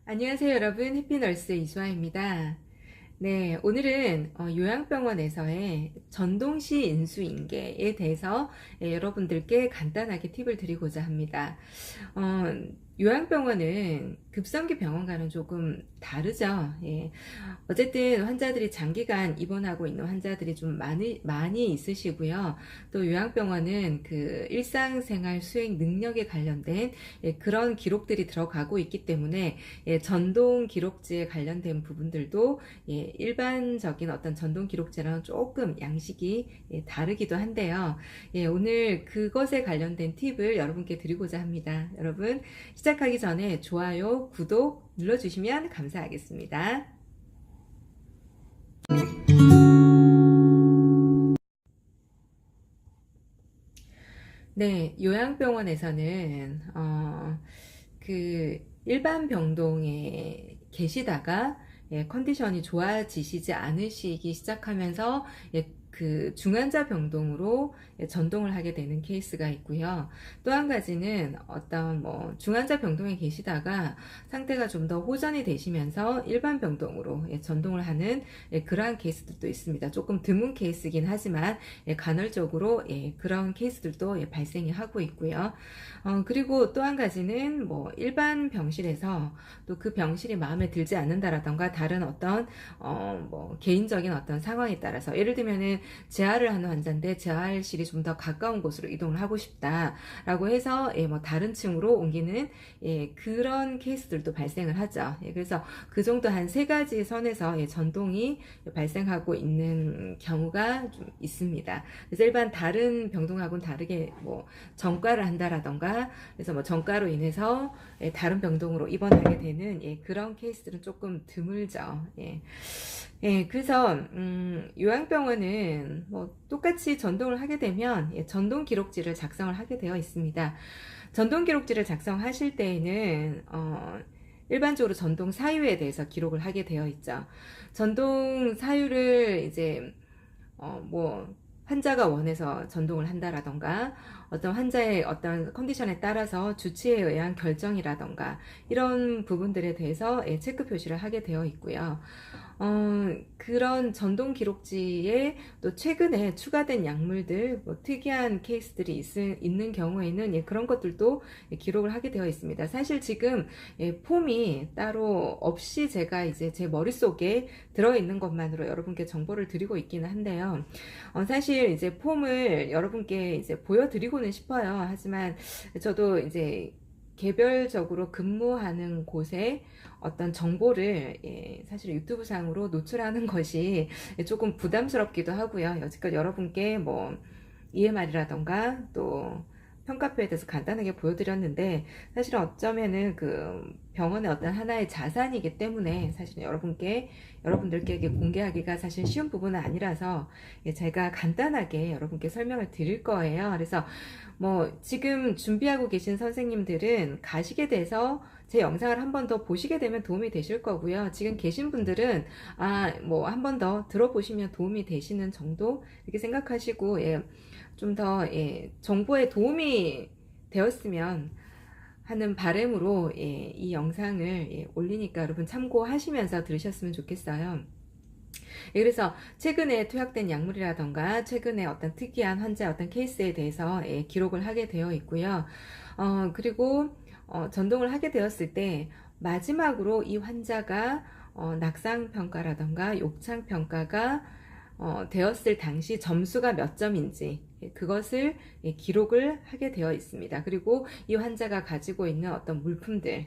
안녕하세요 여러분, 해피널스 이수아입니다. 네, 오늘은 요양병원에서의 전동시 인수인계에 대해서 여러분들께 간단하게 팁을 드리고자 합니다. 어, 요양병원은 급성기 병원과는 조금 다르죠. 예. 어쨌든 환자들이 장기간 입원하고 있는 환자들이 좀 많이 있으시고요. 또 요양병원은 그 일상생활 수행 능력에 관련된 그런 기록들이 들어가고 있기 때문에 전동 기록지에 관련된 부분들도 일반적인 어떤 전동 기록지랑 조금 양식이 다르기도 한데요. 오늘 그것에 관련된 팁을 여러분께 드리고자 합니다. 여러분 시작하기 전에 좋아요, 구독 눌러주시면 감사하겠습니다. 네, 요양병원에서는 그 일반 병동에 계시다가 컨디션이 좋아지시지 않으시기 시작하면서 그 중환자 병동으로 전동을 하게 되는 케이스가 있고요. 또 한 가지는 어떤 뭐 중환자 병동에 계시다가 상태가 좀 더 호전이 되시면서 일반 병동으로 전동을 하는 그러한 케이스들도 있습니다. 조금 드문 케이스긴 하지만 간헐적으로 그런 케이스들도 발생이 하고 있고요. 그리고 또 한 가지는 뭐 일반 병실에서 또 그 병실이 마음에 들지 않는다라던가 다른 어떤 뭐 개인적인 어떤 상황에 따라서 예를 들면은 재활을 하는 환자인데 재활실이 좀 더 가까운 곳으로 이동을 하고 싶다라고 해서 뭐 다른 층으로 옮기는 그런 케이스들도 발생을 하죠. 그래서 그 정도 한 세 가지 선에서 전동이 발생하고 있는 경우가 좀 있습니다. 그래서 일반 다른 병동하고는 다르게 뭐 전과를 한다라던가 그래서 뭐 전과로 인해서 다른 병동으로 입원하게 되는 그런 케이스들은 조금 드물죠. 그래서 요양병원은 뭐 똑같이 전동을 하게 되면 전동 기록지를 작성을 하게 되어 있습니다. 전동 기록지를 작성하실 때에는 일반적으로 전동 사유에 대해서 기록을 하게 되어 있죠. 전동 사유를 이제 뭐 환자가 원해서 전동을 한다라던가 어떤 환자의 어떤 컨디션에 따라서 주치에 의한 결정이라던가 이런 부분들에 대해서 체크 표시를 하게 되어 있고요. 그런 전동 기록지에 또 최근에 추가된 약물들, 뭐 특이한 케이스들이 있는 경우에는 그런 것들도 기록을 하게 되어 있습니다. 사실 지금 폼이 따로 없이 제가 이제 제 머릿속에 들어있는 것만으로 여러분께 정보를 드리고 있기는 한데요. 사실 이제 폼을 여러분께 이제 보여드리고는 싶어요. 하지만 저도 이제 개별적으로 근무하는 곳에 어떤 정보를 사실 유튜브 상으로 노출하는 것이 조금 부담스럽기도 하고요. 여지껏 여러분께 뭐 EMR이라던가 또 평가표에 대해서 간단하게 보여드렸는데 사실은 어쩌면은 그 병원의 어떤 하나의 자산이기 때문에 사실 여러분들께 공개하기가 사실 쉬운 부분은 아니라서 제가 간단하게 여러분께 설명을 드릴 거예요. 그래서 뭐 지금 준비하고 계신 선생님들은 가시게 돼서 제 영상을 한 번 더 보시게 되면 도움이 되실 거고요. 지금 계신 분들은 뭐 한 번 더 들어보시면 도움이 되시는 정도 이렇게 생각하시고 좀 더 정보에 도움이 되었으면 하는 바람으로 이 영상을 올리니까 여러분 참고하시면서 들으셨으면 좋겠어요. 그래서 최근에 투약된 약물이라던가 최근에 어떤 특이한 환자 어떤 케이스에 대해서 기록을 하게 되어 있고요. 그리고 전동을 하게 되었을 때 마지막으로 이 환자가 낙상평가라던가 욕창평가가 되었을 당시 점수가 몇 점인지 그것을 기록을 하게 되어 있습니다. 그리고 이 환자가 가지고 있는 어떤 물품들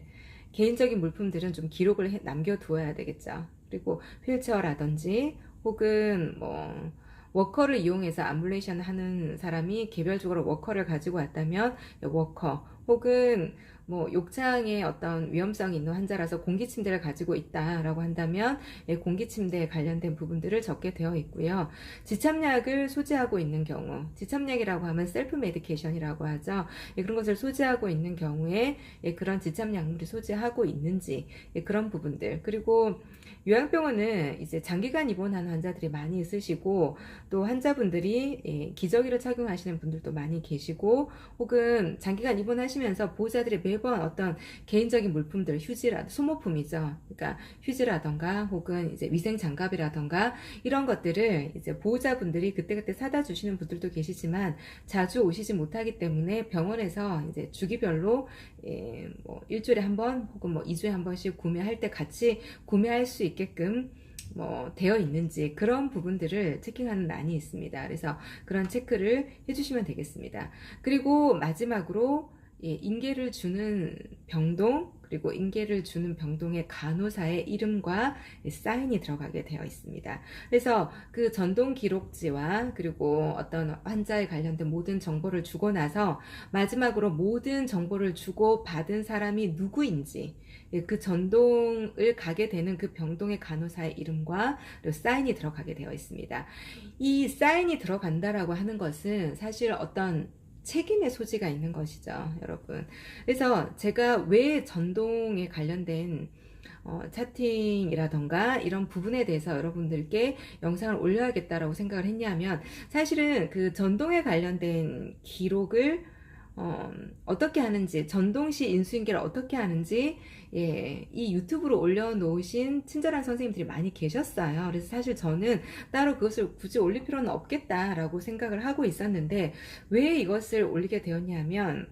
개인적인 물품들은 좀 기록을 남겨두어야 되겠죠. 그리고 휠체어라든지 혹은 뭐 워커를 이용해서 암뷸레이션 하는 사람이 개별적으로 워커를 가지고 왔다면 워커 혹은 뭐 욕창에 어떤 위험성이 있는 환자라서 공기침대를 가지고 있다라고 한다면 공기침대에 관련된 부분들을 적게 되어 있고요. 지참약을 소지하고 있는 경우 지참약이라고 하면 셀프 메디케이션이라고 하죠. 그런 것을 소지하고 있는 경우에 그런 지참약물이 소지하고 있는지 그런 부분들 그리고 요양병원은 이제 장기간 입원하는 환자들이 많이 있으시고 또 환자분들이 기저귀를 착용하시는 분들도 많이 계시고 혹은 장기간 입원하시면서 보호자들이 매번 어떤 개인적인 물품들, 소모품이죠. 그러니까 휴지라던가 혹은 이제 위생 장갑이라던가 이런 것들을 이제 보호자분들이 그때그때 사다 주시는 분들도 계시지만 자주 오시지 못하기 때문에 병원에서 이제 주기별로 뭐 일주일에 한 번 혹은 뭐 2주에 한 번씩 구매할 때 같이 구매할 수 있게끔 뭐 되어 있는지 그런 부분들을 체킹하는 란이 있습니다. 그래서 그런 체크를 해주시면 되겠습니다. 그리고 마지막으로 인계를 주는 병동, 그리고 인계를 주는 병동의 간호사의 이름과 사인이 들어가게 되어 있습니다. 그래서 그 전동 기록지와 그리고 어떤 환자에 관련된 모든 정보를 주고 나서 마지막으로 모든 정보를 주고 받은 사람이 누구인지, 그 전동을 가게 되는 그 병동의 간호사의 이름과 사인이 들어가게 되어 있습니다. 이 사인이 들어간다라고 하는 것은 사실 어떤 책임의 소지가 있는 것이죠, 여러분. 그래서 제가 왜 전동에 관련된 차팅이라던가 이런 부분에 대해서 여러분들께 영상을 올려야겠다라고 생각을 했냐면, 사실은 그 전동에 관련된 기록을 어떻게 하는지, 전동시 인수인계를 어떻게 하는지 이 유튜브로 올려놓으신 친절한 선생님들이 많이 계셨어요. 그래서 사실 저는 따로 그것을 굳이 올릴 필요는 없겠다라고 생각을 하고 있었는데, 왜 이것을 올리게 되었냐면,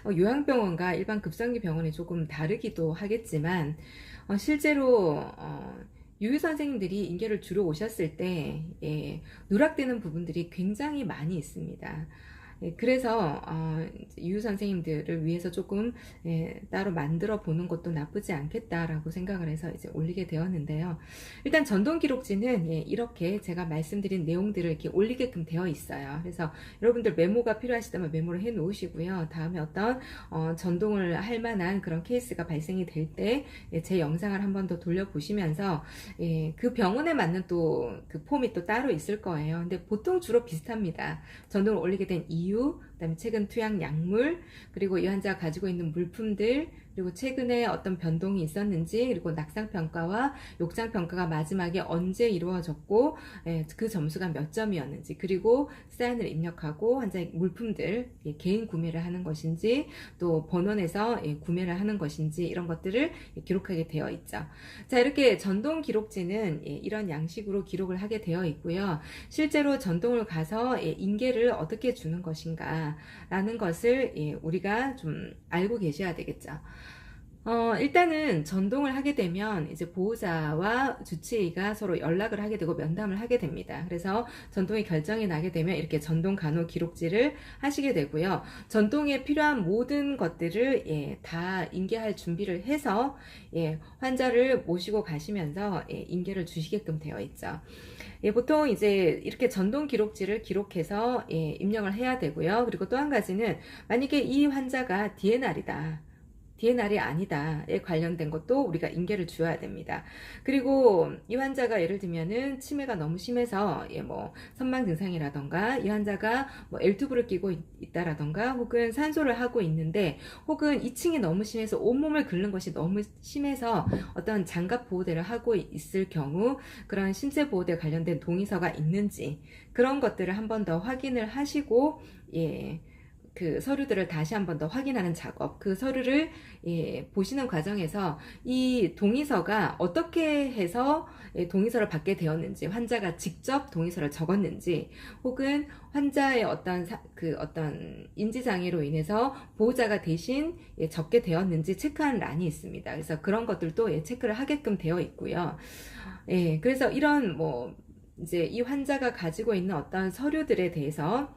요양병원과 일반 급성기 병원이 조금 다르기도 하겠지만, 실제로 유유 선생님들이 인계를 주러 오셨을 때 누락되는 부분들이 굉장히 많이 있습니다. 그래서 유유 선생님들을 위해서 조금 따로 만들어 보는 것도 나쁘지 않겠다라고 생각을 해서 이제 올리게 되었는데요. 일단 전동 기록지는 이렇게 제가 말씀드린 내용들을 이렇게 올리게끔 되어 있어요. 그래서 여러분들 메모가 필요하시다면 메모를 해 놓으시고요. 다음에 어떤 전동을 할 만한 그런 케이스가 발생이 될 때 제 영상을 한 번 더 돌려보시면서 그 병원에 맞는 또 그 폼이 또 따로 있을 거예요. 근데 보통 주로 비슷합니다. 전동을 올리게 된 이유, 그다음에 최근 투약 약물, 그리고 이 환자가 가지고 있는 물품들, 그리고 최근에 어떤 변동이 있었는지, 그리고 낙상평가와 욕창평가가 마지막에 언제 이루어졌고 그 점수가 몇 점이었는지, 그리고 사인을 입력하고 환자의 물품들 개인 구매를 하는 것인지 또 본원에서 구매를 하는 것인지 이런 것들을 기록하게 되어 있죠. 자, 이렇게 전동 기록지는 이런 양식으로 기록을 하게 되어 있고요. 실제로 전동을 가서 인계를 어떻게 주는 것인가 라는 것을 우리가 좀 알고 계셔야 되겠죠. 일단은 전동을 하게 되면 이제 보호자와 주치의가 서로 연락을 하게 되고 면담을 하게 됩니다. 그래서 전동이 결정이 나게 되면 이렇게 전동 간호 기록지를 하시게 되고요. 전동에 필요한 모든 것들을 다 인계할 준비를 해서 환자를 모시고 가시면서 인계를 주시게끔 되어 있죠. 보통 이제 이렇게 전동 기록지를 기록해서 입력을 해야 되고요. 그리고 또 한 가지는 만약에 이 환자가 DNR이다. DNR이 아니다에 관련된 것도 우리가 인계를 주어야 됩니다. 그리고 이 환자가 예를 들면은 치매가 너무 심해서 뭐 선망 증상이라던가 이 환자가 뭐 L튜브를 끼고 있다라던가 혹은 산소를 하고 있는데 혹은 2층이 너무 심해서 온몸을 긁는 것이 너무 심해서 어떤 장갑 보호대를 하고 있을 경우 그런 신체 보호대 관련된 동의서가 있는지 그런 것들을 한 번 더 확인을 하시고 그 서류들을 다시 한 번 더 확인하는 작업, 그 서류를 보시는 과정에서 이 동의서가 어떻게 해서 동의서를 받게 되었는지, 환자가 직접 동의서를 적었는지, 혹은 환자의 어떤 인지장애로 인해서 보호자가 대신 적게 되었는지 체크하는 란이 있습니다. 그래서 그런 것들도 체크를 하게끔 되어 있고요. 그래서 이런 이제 이 환자가 가지고 있는 어떤 서류들에 대해서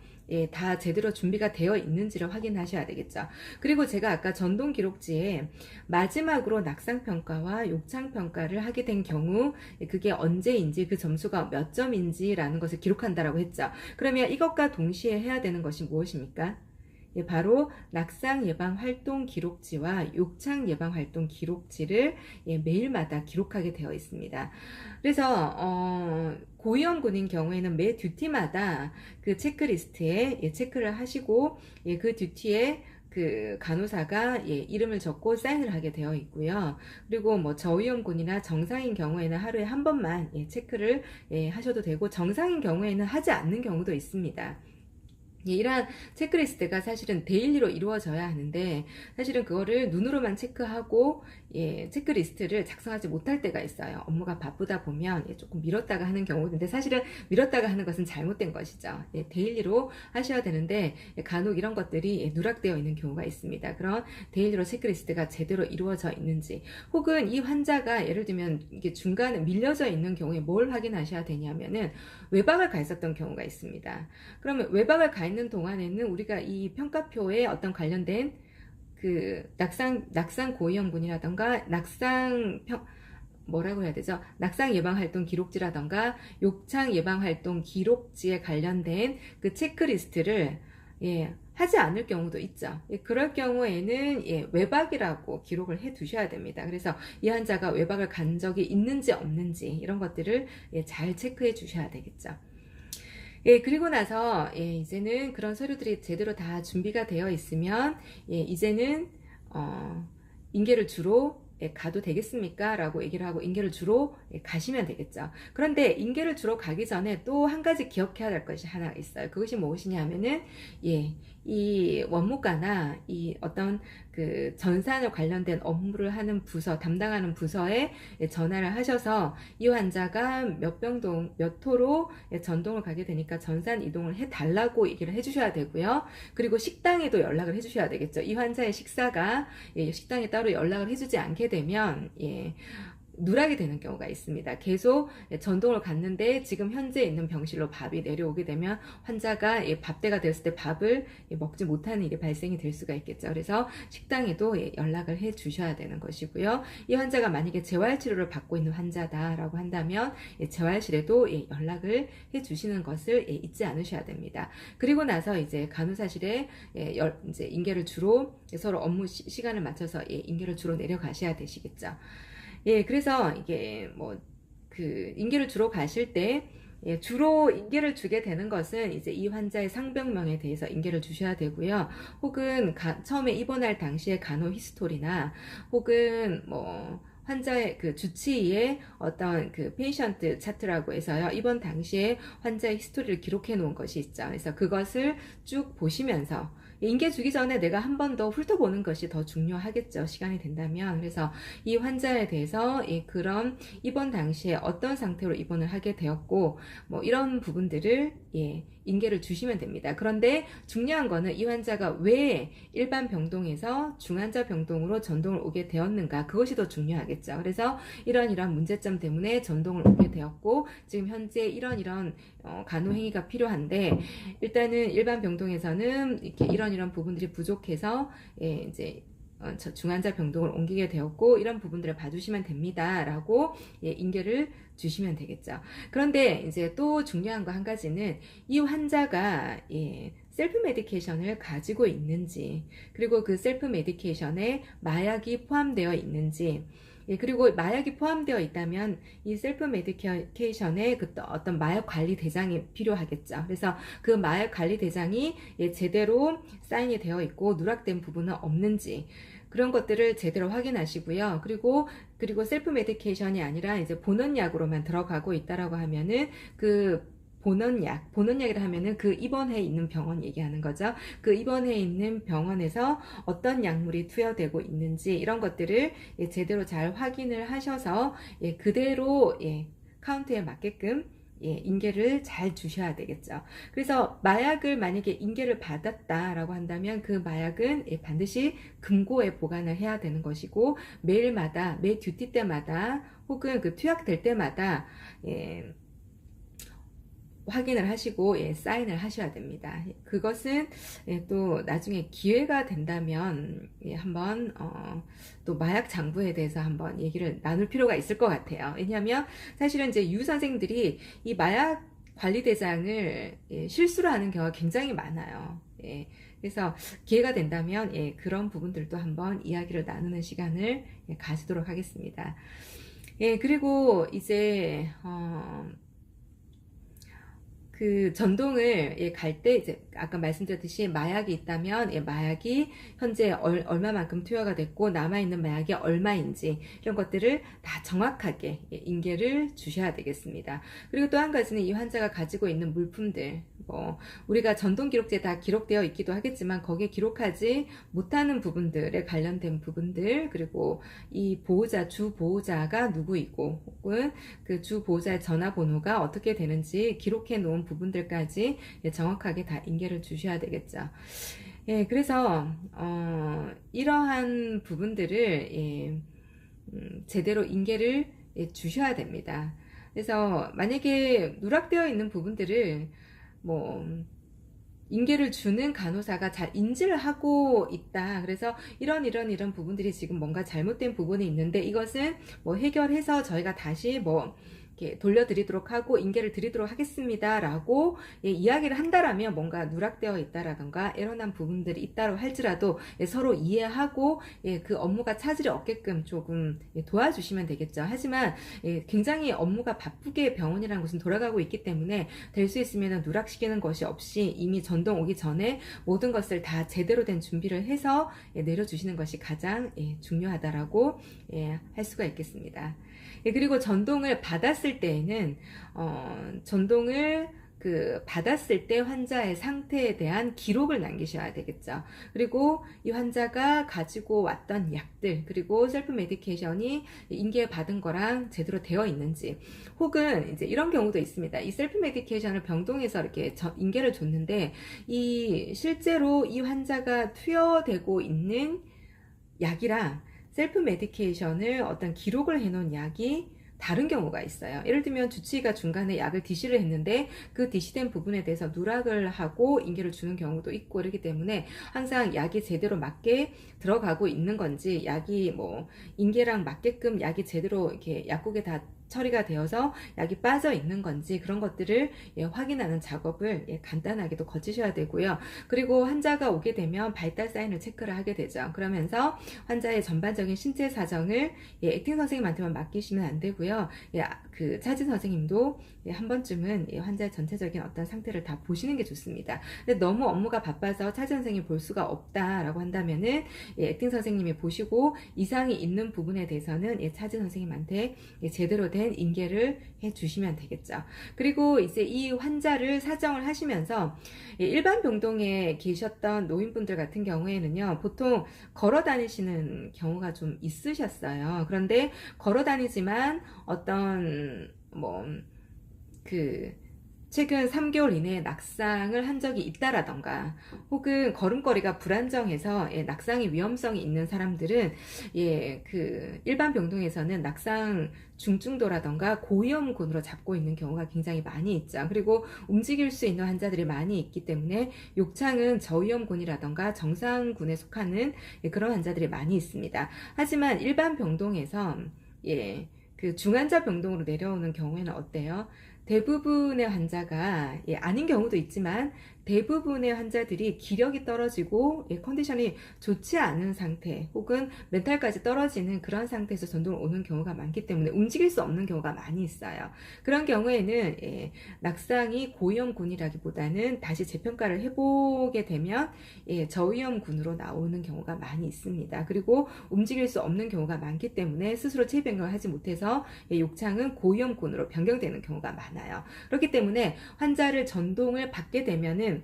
다 제대로 준비가 되어 있는지를 확인하셔야 되겠죠. 그리고 제가 아까 전동 기록지에 마지막으로 낙상평가와 욕창평가를 하게 된 경우 그게 언제인지 그 점수가 몇 점인지라는 것을 기록한다라고 했죠. 그러면 이것과 동시에 해야 되는 것이 무엇입니까? 바로 낙상 예방 활동 기록지와 욕창 예방 활동 기록지를 매일마다 기록하게 되어 있습니다. 그래서 고위험군인 경우에는 매 듀티마다 그 체크리스트에 체크를 하시고 그 듀티에 그 간호사가 이름을 적고 사인을 하게 되어 있고요. 그리고 뭐 저위험군이나 정상인 경우에는 하루에 한 번만 체크를 하셔도 되고 정상인 경우에는 하지 않는 경우도 있습니다. 예, 이러한 체크리스트가 사실은 데일리로 이루어져야 하는데 사실은 그거를 눈으로만 체크하고 예, 체크리스트를 작성하지 못할 때가 있어요. 업무가 바쁘다 보면 예, 조금 미뤘다가 하는 경우인데 사실은 미뤘다가 하는 것은 잘못된 것이죠. 예, 데일리로 하셔야 되는데 예, 간혹 이런 것들이 예, 누락되어 있는 경우가 있습니다. 그런 데일리로 체크리스트가 제대로 이루어져 있는지 혹은 이 환자가 예를 들면 이게 중간에 밀려져 있는 경우에 뭘 확인하셔야 되냐면은 외박을 가 있었던 경우가 있습니다. 그러면 외박을 가 있는 동안에는 우리가 이 평가표에 어떤 관련된 그 낙상 고위험군이라던가 뭐라고 해야 되죠? 낙상 예방 활동 기록지라던가 욕창 예방 활동 기록지에 관련된 그 체크리스트를 예, 하지 않을 경우도 있죠. 예, 그럴 경우에는 예, 외박이라고 기록을 해 두셔야 됩니다. 그래서 이 환자가 외박을 간 적이 있는지 없는지 이런 것들을 예, 잘 체크해 주셔야 되겠죠. 예, 그리고 나서, 예, 이제는 그런 서류들이 제대로 다 준비가 되어 있으면, 예, 이제는, 인계를 주로 예, 가도 되겠습니까? 라고 얘기를 하고 인계를 주로 예, 가시면 되겠죠. 그런데 인계를 주로 가기 전에 또 한 가지 기억해야 될 것이 하나 있어요. 그것이 무엇이냐 하면은, 예, 이 원무과나 이 어떤 그 전산에 관련된 업무를 하는 부서, 담당하는 부서에 예, 전화를 하셔서 이 환자가 몇 호로 예, 전동을 가게 되니까 전산 이동을 해달라고 얘기를 해주셔야 되고요. 그리고 식당에도 연락을 해주셔야 되겠죠. 이 환자의 식사가 예, 식당에 따로 연락을 해주지 않게 되면 예, 누락이 되는 경우가 있습니다. 계속 전동을 갔는데 지금 현재 있는 병실로 밥이 내려오게 되면 환자가 밥대가 됐을 때 밥을 먹지 못하는 일이 발생이 될 수가 있겠죠. 그래서 식당에도 연락을 해 주셔야 되는 것이고요. 이 환자가 만약에 재활치료를 받고 있는 환자다라고 한다면 재활실에도 연락을 해 주시는 것을 잊지 않으셔야 됩니다. 그리고 나서 이제 간호사실에 이제 인계를 주로 서로 업무 시간을 맞춰서 인계를 주로 내려가셔야 되시겠죠. 예, 그래서 이게 뭐 그 인계를 주로 가실 때 예, 주로 인계를 주게 되는 것은 이제 이 환자의 상병명에 대해서 인계를 주셔야 되고요. 혹은 처음에 입원할 당시의 간호 히스토리나 혹은 뭐 환자의 그 주치의의 어떤 그 페이션트 차트라고 해서요. 입원 당시에 환자의 히스토리를 기록해 놓은 것이 있죠. 그래서 그것을 쭉 보시면서 인계 주기 전에 내가 한 번 더 훑어보는 것이 더 중요하겠죠. 시간이 된다면. 그래서 이 환자에 대해서 그런 입원 당시에 어떤 상태로 입원을 하게 되었고 뭐 이런 부분들을 인계를 주시면 됩니다. 그런데 중요한 거는 이 환자가 왜 일반 병동에서 중환자 병동으로 전동을 오게 되었는가, 그것이 더 중요하겠죠. 그래서 이런 문제점 때문에 전동을 오게 되었고 지금 현재 이런 간호 행위가 필요한데 일단은 일반 병동에서는 이렇게 이런 부분들이 부족해서 이제 중환자 병동을 옮기게 되었고 이런 부분들을 봐주시면 됩니다 라고 인계를 주시면 되겠죠. 그런데 이제 또 중요한 거 한 가지는 이 환자가 셀프 메디케이션을 가지고 있는지, 그리고 그 셀프 메디케이션에 마약이 포함되어 있는지, 그리고 마약이 포함되어 있다면 이 셀프 메디케이션에 어떤 마약 관리 대장이 필요하겠죠. 그래서 그 마약 관리 대장이 제대로 사인이 되어 있고 누락된 부분은 없는지 그런 것들을 제대로 확인하시고요. 그리고 셀프 메디케이션이 아니라 이제 본원약으로만 들어가고 있다라고 하면은 그 본원약이라 하면은 그 입원해 있는 병원 얘기하는 거죠. 그 입원해 있는 병원에서 어떤 약물이 투여되고 있는지 이런 것들을 제대로 잘 확인을 하셔서 그대로 카운트에 맞게끔 인계를 잘 주셔야 되겠죠. 그래서 마약을 만약에 인계를 받았다라고 한다면 그 마약은 반드시 금고에 보관을 해야 되는 것이고 매 듀티 때마다 혹은 그 투약될 때마다 확인을 하시고 사인을 하셔야 됩니다. 그것은 또 나중에 기회가 된다면 한번 또 마약 장부에 대해서 한번 얘기를 나눌 필요가 있을 것 같아요. 왜냐하면 사실은 이제 유 선생들이 이 마약 관리대장을 실수로 하는 경우가 굉장히 많아요. 그래서 기회가 된다면 그런 부분들도 한번 이야기를 나누는 시간을 가지도록 하겠습니다. 그리고 이제 그 전동을 갈 때 이제 아까 말씀드렸듯이 마약이 있다면 마약이 현재 얼마만큼 투여가 됐고 남아있는 마약이 얼마인지 이런 것들을 다 정확하게 인계를 주셔야 되겠습니다. 그리고 또 한 가지는 이 환자가 가지고 있는 물품들, 뭐 우리가 전동 기록지에 다 기록되어 있기도 하겠지만 거기에 기록하지 못하는 부분들에 관련된 부분들, 그리고 이 보호자, 주 보호자가 누구이고 혹은 그 주 보호자의 전화번호가 어떻게 되는지 기록해 놓은 부분들까지 정확하게 다 인계를 주셔야 되겠죠. 그래서 이러한 부분들을 제대로 인계를 주셔야 됩니다. 그래서 만약에 누락되어 있는 부분들을 뭐 인계를 주는 간호사가 잘 인지를 하고 있다. 그래서 이런 부분들이 지금 뭔가 잘못된 부분이 있는데 이것은 뭐 해결해서 저희가 다시 뭐 이렇게 돌려드리도록 하고 인계를 드리도록 하겠습니다 라고 이야기를 한다라면 뭔가 누락되어 있다라던가 에러난 부분들이 있다고 할지라도 서로 이해하고 그 업무가 차질이 없게끔 조금 도와주시면 되겠죠. 하지만 굉장히 업무가 바쁘게 병원이라는 곳은 돌아가고 있기 때문에 될 수 있으면 누락시키는 것이 없이 이미 전동 오기 전에 모든 것을 다 제대로 된 준비를 해서 내려주시는 것이 가장 중요하다라고 할 수가 있겠습니다. 그리고 전동을 받았을 때에는 전동을 받았을 때 환자의 상태에 대한 기록을 남기셔야 되겠죠. 그리고 이 환자가 가지고 왔던 약들, 그리고 셀프 메디케이션이 인계받은 거랑 제대로 되어 있는지, 혹은 이제 이런 경우도 있습니다. 이 셀프 메디케이션을 병동에서 이렇게 인계를 줬는데 실제로 이 환자가 투여되고 있는 약이랑 셀프 메디케이션을 어떤 기록을 해놓은 약이 다른 경우가 있어요. 예를 들면 주치의가 중간에 약을 DC를 했는데 그 DC된 부분에 대해서 누락을 하고 인계를 주는 경우도 있고 이러기 때문에 항상 약이 제대로 맞게 들어가고 있는 건지, 약이 뭐 인계랑 맞게끔 약이 제대로 이렇게 약국에 다 처리가 되어서 약이 빠져 있는 건지 그런 것들을 확인하는 작업을 간단하게도 거치셔야 되고요. 그리고 환자가 오게 되면 발달 사인을 체크를 하게 되죠. 그러면서 환자의 전반적인 신체 사정을 액팅 선생님한테만 맡기시면 안 되고요. 그 차진 선생님도 한 번쯤은 환자의 전체적인 어떤 상태를 다 보시는 게 좋습니다. 근데 너무 업무가 바빠서 차진 선생님이 볼 수가 없다라고 한다면은 액팅 선생님이 보시고 이상이 있는 부분에 대해서는 차진 선생님한테 제대로 된 인계를 해주시면 되겠죠. 그리고 이제 이 환자를 사정을 하시면서 일반 병동에 계셨던 노인분들 같은 경우에는요, 보통 걸어 다니시는 경우가 좀 있으셨어요. 그런데 걸어 다니지만 어떤 최근 3개월 이내에 낙상을 한 적이 있다라던가, 혹은 걸음걸이가 불안정해서 낙상의 위험성이 있는 사람들은 일반 병동에서는 낙상 중증도라던가 고위험군으로 잡고 있는 경우가 굉장히 많이 있죠. 그리고 움직일 수 있는 환자들이 많이 있기 때문에 욕창은 저위험군이라던가 정상군에 속하는 그런 환자들이 많이 있습니다. 하지만 일반 병동에서 그 중환자 병동으로 내려오는 경우에는 어때요? 대부분의 환자가 아닌 경우도 있지만 대부분의 환자들이 기력이 떨어지고 컨디션이 좋지 않은 상태, 혹은 멘탈까지 떨어지는 그런 상태에서 전동을 오는 경우가 많기 때문에 움직일 수 없는 경우가 많이 있어요. 그런 경우에는 낙상이 고위험군이라기보다는 다시 재평가를 해보게 되면 저위험군으로 나오는 경우가 많이 있습니다. 그리고 움직일 수 없는 경우가 많기 때문에 스스로 체위 변경을 하지 못해서 욕창은 고위험군으로 변경되는 경우가 많아요. 그렇기 때문에 환자를 전동을 받게 되면은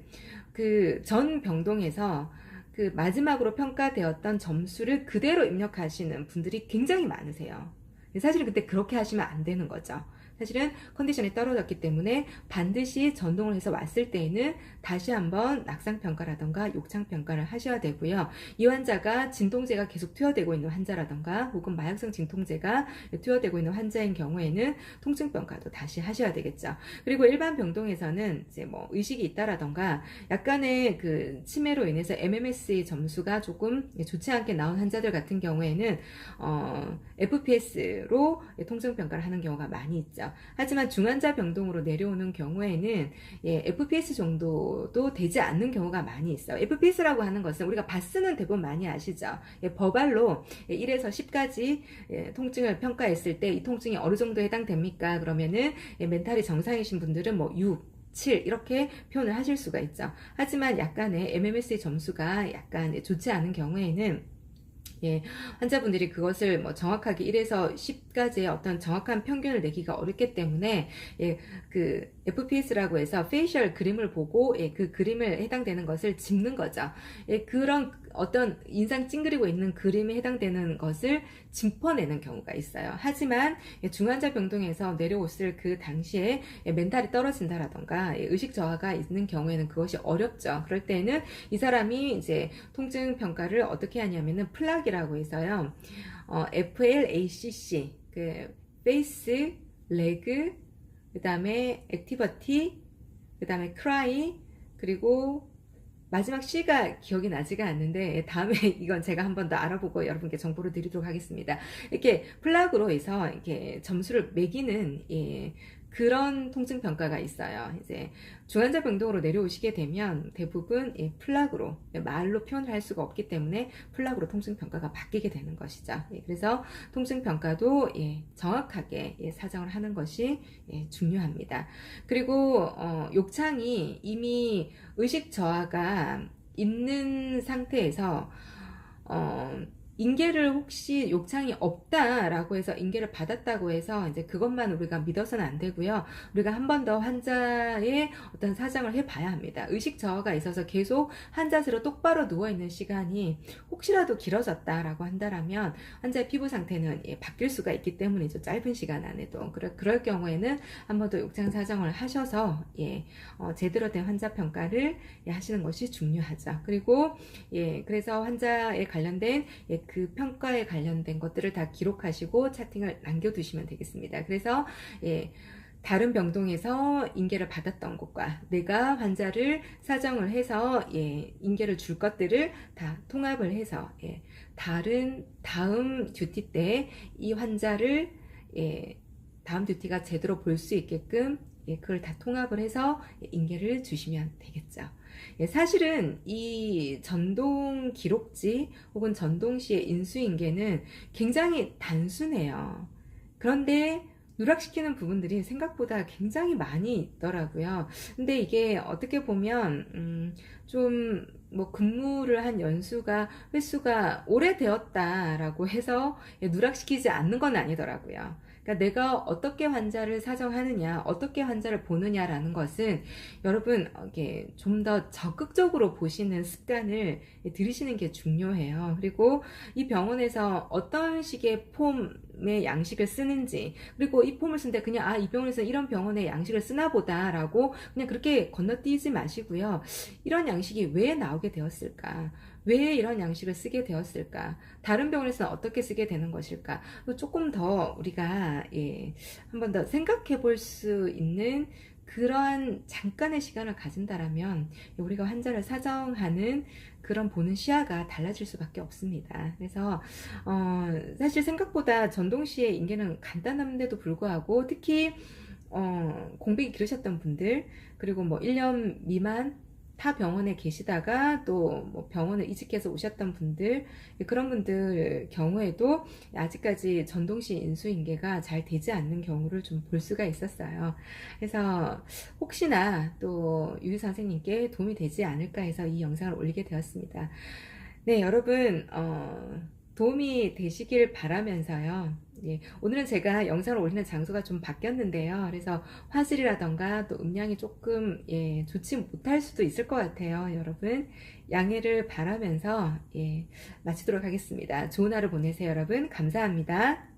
그 전 병동에서 그 마지막으로 평가되었던 점수를 그대로 입력하시는 분들이 굉장히 많으세요. 사실은 그때 그렇게 하시면 안 되는 거죠. 사실은 컨디션이 떨어졌기 때문에 반드시 전동을 해서 왔을 때에는 다시 한번 낙상평가라던가 욕창평가를 하셔야 되고요. 이 환자가 진통제가 계속 투여되고 있는 환자라던가 혹은 마약성 진통제가 투여되고 있는 환자인 경우에는 통증평가도 다시 하셔야 되겠죠. 그리고 일반 병동에서는 이제 뭐 의식이 있다라던가 약간의 그 치매로 인해서 MMS의 점수가 조금 좋지 않게 나온 환자들 같은 경우에는 FPS로 통증평가를 하는 경우가 많이 있죠. 하지만 중환자 병동으로 내려오는 경우에는 FPS 정도도 되지 않는 경우가 많이 있어요. FPS라고 하는 것은 우리가 바스는 대부분 많이 아시죠. 버발로 1에서 10까지 통증을 평가했을 때 이 통증이 어느 정도 해당됩니까? 그러면은 멘탈이 정상이신 분들은 뭐 6, 7 이렇게 표현을 하실 수가 있죠. 하지만 약간의 MMS의 점수가 약간 좋지 않은 경우에는 환자분들이 그것을 뭐 정확하게 1에서 10까지의 어떤 정확한 평균을 내기가 어렵기 때문에 그 FPS라고 해서 페이셜 그림을 보고 그 그림을 해당되는 것을 짚는 거죠. 그런 어떤 인상 찡그리고 있는 그림에 해당되는 것을 짚어내는 경우가 있어요. 하지만 중환자 병동에서 내려왔을 그 당시에 멘탈이 떨어진다라던가 의식 저하가 있는 경우에는 그것이 어렵죠. 그럴 때는 이 사람이 이제 통증 평가를 어떻게 하냐면은 플락이라고 해서요. FLACC, 그 페이스, 레그, 그 다음에 액티버티, 그 다음에 크라이, 그리고 마지막 C가 기억이 나지가 않는데 다음에 이건 제가 한 번 더 알아보고 여러분께 정보를 드리도록 하겠습니다. 이렇게 플락으로 해서 이렇게 점수를 매기는 그런 통증 평가가 있어요. 이제 중환자 병동으로 내려오시게 되면 대부분 플락으로 말로 표현을 할 수가 없기 때문에 플락으로 통증 평가가 바뀌게 되는 것이죠. 그래서 통증 평가도 정확하게 사정을 하는 것이 중요합니다. 그리고 욕창이 이미 의식 저하가 있는 상태에서 인계를 혹시 욕창이 없다라고 해서 인계를 받았다고 해서 이제 그것만 우리가 믿어서는 안 되고요. 우리가 한 번 더 환자의 어떤 사정을 해봐야 합니다. 의식 저하가 있어서 계속 한 자세로 똑바로 누워있는 시간이 혹시라도 길어졌다라고 한다면 환자의 피부 상태는 바뀔 수가 있기 때문이죠. 짧은 시간 안에도. 그럴 경우에는 한 번 더 욕창 사정을 하셔서 제대로 된 환자 평가를 하시는 것이 중요하죠. 그리고 그래서 환자에 관련된 그 평가에 관련된 것들을 다 기록하시고 차팅을 남겨두시면 되겠습니다. 그래서 다른 병동에서 인계를 받았던 것과 내가 환자를 사정을 해서 인계를 줄 것들을 다 통합을 해서 다음 듀티 때 이 환자를 다음 듀티가 제대로 볼 수 있게끔 그걸 다 통합을 해서 인계를 주시면 되겠죠. 사실은 이 전동 기록지 혹은 전동시의 인수인계는 굉장히 단순해요. 그런데 누락시키는 부분들이 생각보다 굉장히 많이 있더라고요. 근데 이게 어떻게 보면 좀 뭐 근무를 한 횟수가 오래되었다라고 해서 누락시키지 않는 건 아니더라고요. 그러니까 내가 어떻게 환자를 사정하느냐, 어떻게 환자를 보느냐라는 것은 여러분 좀 더 적극적으로 보시는 습관을 들이시는 게 중요해요. 그리고 이 병원에서 어떤 식의 폼의 양식을 쓰는지, 그리고 이 폼을 쓰는데 그냥 이 병원에서 이런 병원의 양식을 쓰나 보다라고 그냥 그렇게 건너뛰지 마시고요. 이런 양식이 왜 나오게 되었을까? 왜 이런 양식을 쓰게 되었을까? 다른 병원에서는 어떻게 쓰게 되는 것일까? 조금 더 우리가 한 번 더 생각해 볼 수 있는 그러한 잠깐의 시간을 가진다라면 우리가 환자를 사정하는 그런 보는 시야가 달라질 수밖에 없습니다. 그래서 사실 생각보다 전동시의 인계는 간단한데도 불구하고 특히 공백이 길으셨던 분들, 그리고 뭐 1년 미만 타 병원에 계시다가 또 뭐 병원을 이직해서 오셨던 분들, 그런 분들 경우에도 아직까지 전동시 인수인계가 잘 되지 않는 경우를 좀 볼 수가 있었어요. 그래서 혹시나 또 유유 선생님께 도움이 되지 않을까 해서 이 영상을 올리게 되었습니다. 네, 여러분 도움이 되시길 바라면서요. 오늘은 제가 영상을 올리는 장소가 좀 바뀌었는데요. 그래서 화질이라던가 또 음량이 조금 좋지 못할 수도 있을 것 같아요. 여러분 양해를 바라면서 마치도록 하겠습니다. 좋은 하루 보내세요. 여러분 감사합니다.